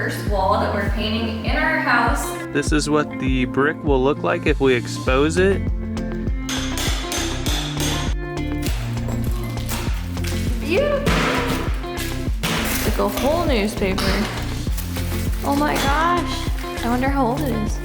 first wall that we're painting in our house. This is what the brick will look like if we expose it. Beautiful. Like a whole newspaper. Oh my gosh. I wonder how old it is.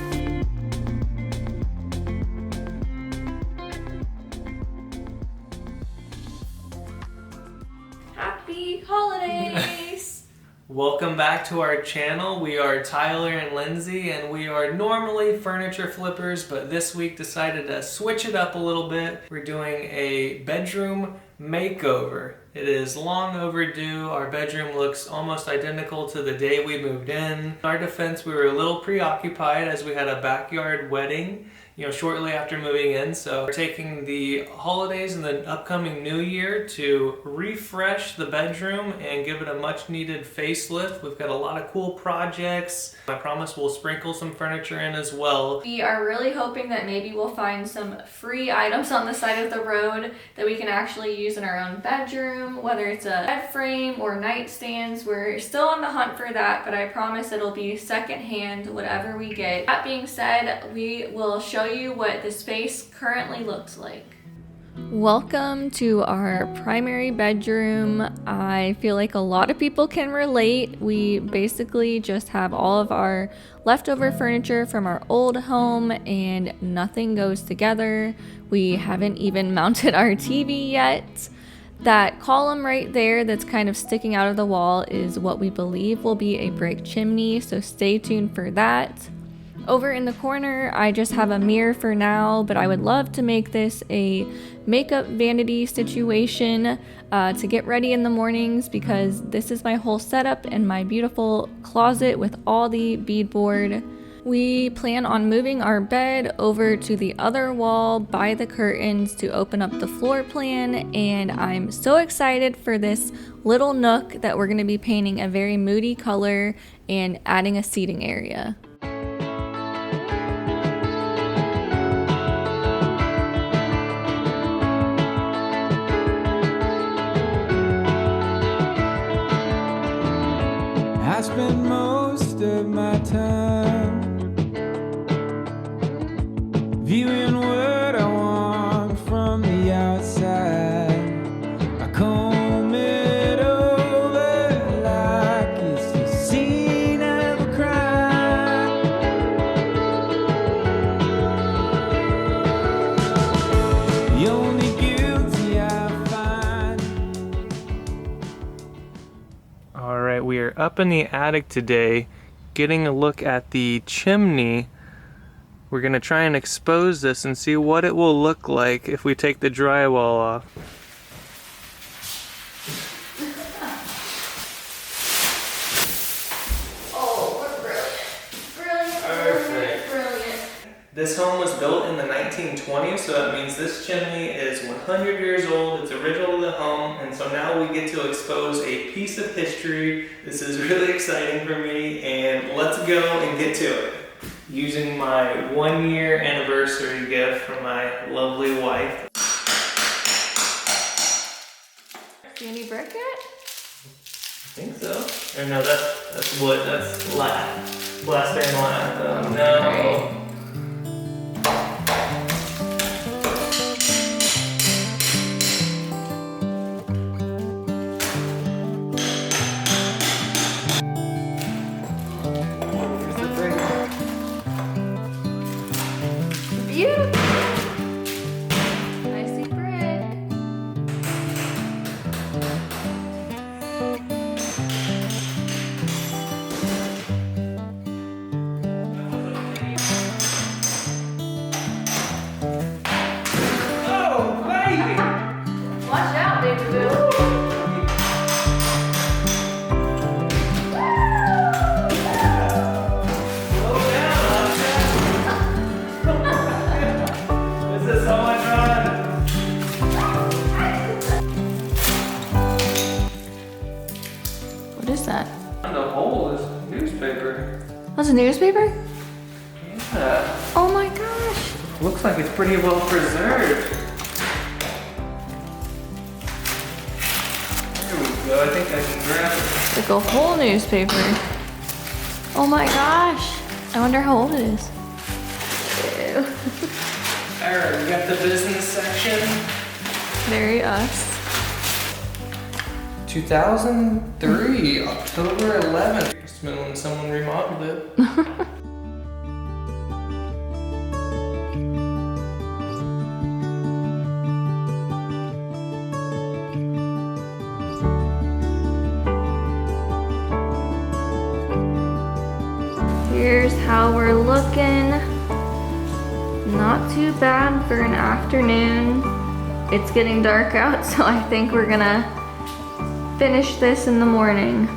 Happy holidays. Welcome back to our channel. We are Tyler and Lindsay, and we are normally furniture flippers, but this week decided to switch it up a little bit. We're doing a bedroom makeover. It is long overdue. Our bedroom looks almost identical to the day we moved in. In our defense, we were a little preoccupied as we had a backyard wedding, shortly after moving in. So we're taking the holidays and the upcoming new year to refresh the bedroom and give it a much needed facelift. We've got a lot of cool projects. I promise we'll sprinkle some furniture in as well. We are really hoping that maybe we'll find some free items on the side of the road that we can actually use in our own bedroom, whether it's a bed frame or nightstands. We're still on the hunt for that, but I promise it'll be secondhand, whatever we get. That being said, we will show you what the space currently looks like. Welcome to our primary bedroom. I feel like a lot of people can relate. We basically just have all of our leftover furniture from our old home and nothing goes together. We haven't even mounted our TV yet. That column right there that's kind of sticking out of the wall is what we believe will be a brick chimney, so stay tuned for that. Over in the corner, I just have a mirror for now, but I would love to make this a makeup vanity situation to get ready in the mornings, because this is my whole setup and my beautiful closet with all the beadboard. We plan on moving our bed over to the other wall by the curtains to open up the floor plan, and I'm so excited for this little nook that we're going to be painting a very moody color and adding a seating area. I spend most of my time viewing what I want from the outside. I comb it over like it's the scene of a crime. The only guilty I find. All right, we are up in the attic today, getting a look at the chimney. We're gonna try and expose this and see what it will look like if we take the drywall off. Oh, we're brilliant. Perfect. Brilliant. This home was built in the 1920s, so that means this chimney is 100 years old. It's original to the home, and so now we get to expose a piece of history. This is really exciting for me, and let's go and get to it. Using my 1-year anniversary gift from my lovely wife. See any brick yet? I think so. Or no, that's wood. That's lath. Blast and lath. Oh no. Beautiful. I see brick. Oh, baby! Watch out, baby boo. What is that? The hole is newspaper. That's a newspaper? Yeah. Oh my gosh. Looks like it's pretty well preserved. There we go. I think I can grab it. Like a whole newspaper. Oh my gosh. I wonder how old it is. Ew. Alright, we got the business section. Very us. 2003, October 11th. Must have been when someone remodeled it. Here's how we're looking. Not too bad for an afternoon. It's getting dark out, so I think we're gonna finish this in the morning.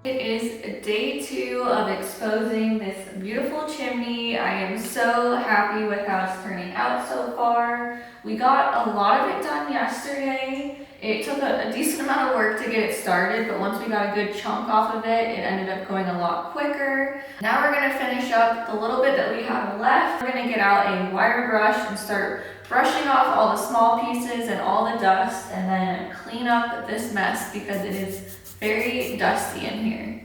It is day 2 of exposing this beautiful chimney. I am so happy with how it's turning out so far. We got a lot of it done yesterday. It took a decent amount of work to get it started, but once we got a good chunk off of it, it ended up going a lot quicker. Now we're gonna finish up the little bit that we have left. We're gonna get out a wire brush and start brushing off all the small pieces and all the dust, and then clean up this mess because it is very dusty in here.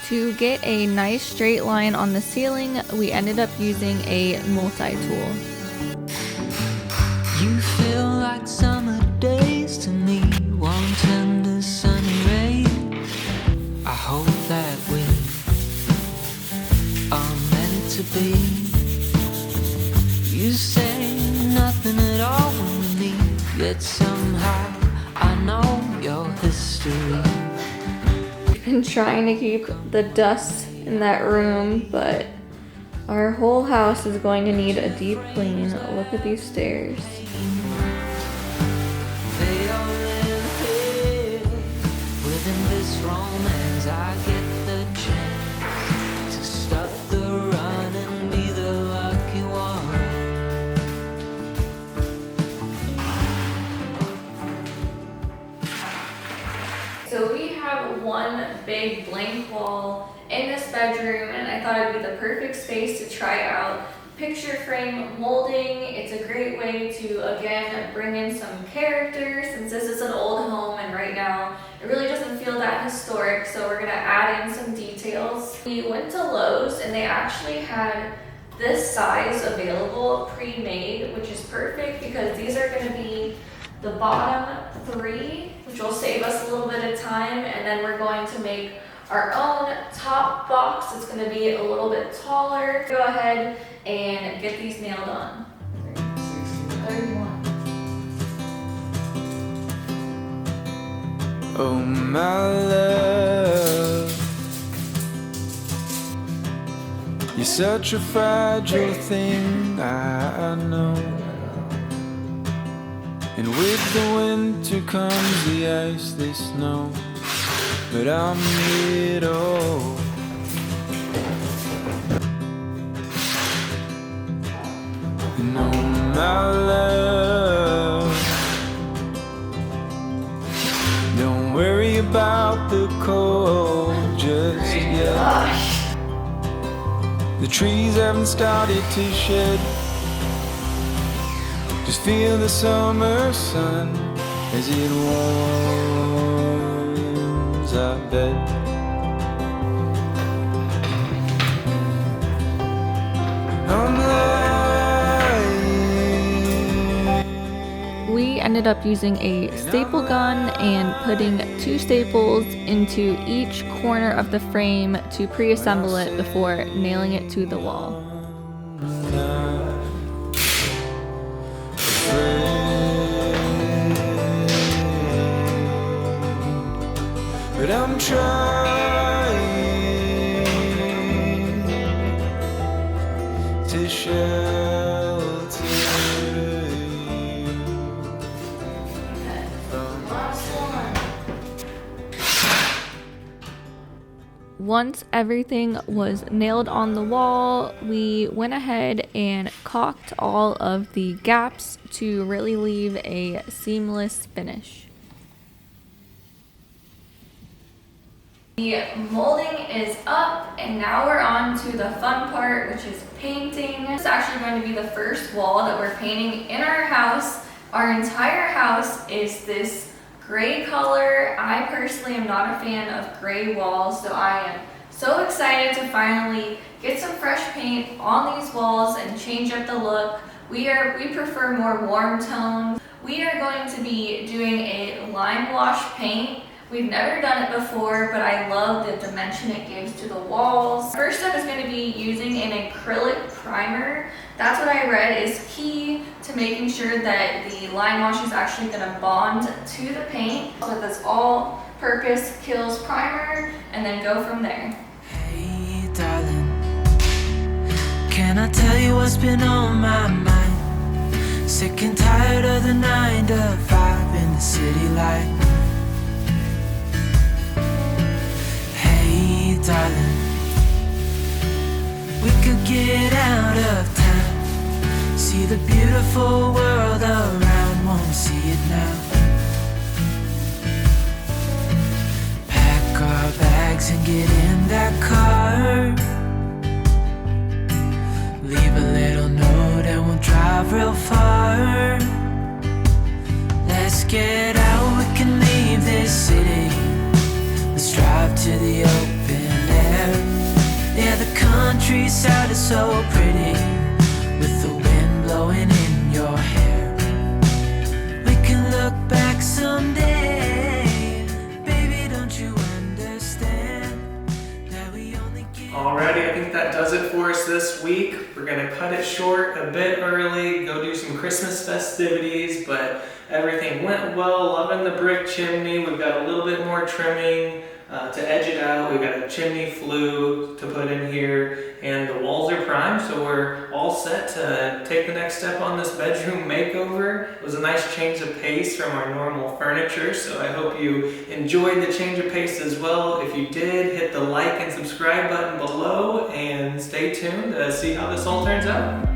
To get a nice straight line on the ceiling, we ended up using a multi-tool. You feel like summer days to me, warm, tender, sunny rays. I hope that we are meant to be. You say nothing at all when we meet, yet somehow I know your history. We've been trying to keep the dust in that room, but our whole house is going to need a deep clean. Look at these stairs. They all live here within this romance. I get the chance to stop the run and be the lucky one. So we have one big blank wall in this bedroom, and I thought it'd be the perfect space to try out picture frame molding. It's a great way to, again, bring in some character since this is an old home and right now it really doesn't feel that historic, so we're gonna add in some details. We went to Lowe's and they actually had this size available pre-made, which is perfect because these are gonna be the bottom 3, which will save us a little bit of time, and then we're going to make our own top box. It's going to be a little bit taller. Go ahead and get these nailed on. 31. Oh my love, you're such a fragile thing, I know. And with the winter comes the ice, the snow, but I'm it all. And oh my love, don't worry about the cold just yet. The trees haven't started to shed. Just feel the summer sun as it warms our bed. I'm lying. We ended up using a staple gun and putting 2 staples into each corner of the frame to pre-assemble it before nailing it to the wall. But I'm trying to shelter you. Last one. Once everything was nailed on the wall, we went ahead and caulked all of the gaps to really leave a seamless finish. The molding is up, and now we're on to the fun part, which is painting. This is actually going to be the first wall that we're painting in our house. Our entire house is this gray color. I personally am not a fan of gray walls, so I am so excited to finally get some fresh paint on these walls and change up the look. We prefer more warm tones. We are going to be doing a lime wash paint. We've never done it before, but I love the dimension it gives to the walls. First step is going to be using an acrylic primer. That's what I read is key to making sure that the lime wash is actually going to bond to the paint. So this all-purpose kills primer, and then go from there. Hey darling, can I tell you what's been on my mind? Sick and tired of the 9 to 5 in the city life. Hey darling, we could get out of town, see the beautiful world around, won't see it now. Pack our bags and get in that car, leave a little note and we'll drive real far. Let's get out, we can leave this city. Let's drive to the open air. Yeah, the countryside is so pretty, with the wind blowing in your hair. We can look back someday, baby, don't you understand that we only get... Alrighty, I think that does it for us this week. We're gonna cut it short a bit early, go do some Christmas festivities, but everything went well. Loving the brick chimney. We've got a little bit more trimming to edge it out. We've got a chimney flue to put in here, and the walls are primed, so we're all set to take the next step on this bedroom makeover. It was a nice change of pace from our normal furniture, so I hope you enjoyed the change of pace as well. If you did, hit the like and subscribe button below, and stay tuned to see how this all turns out.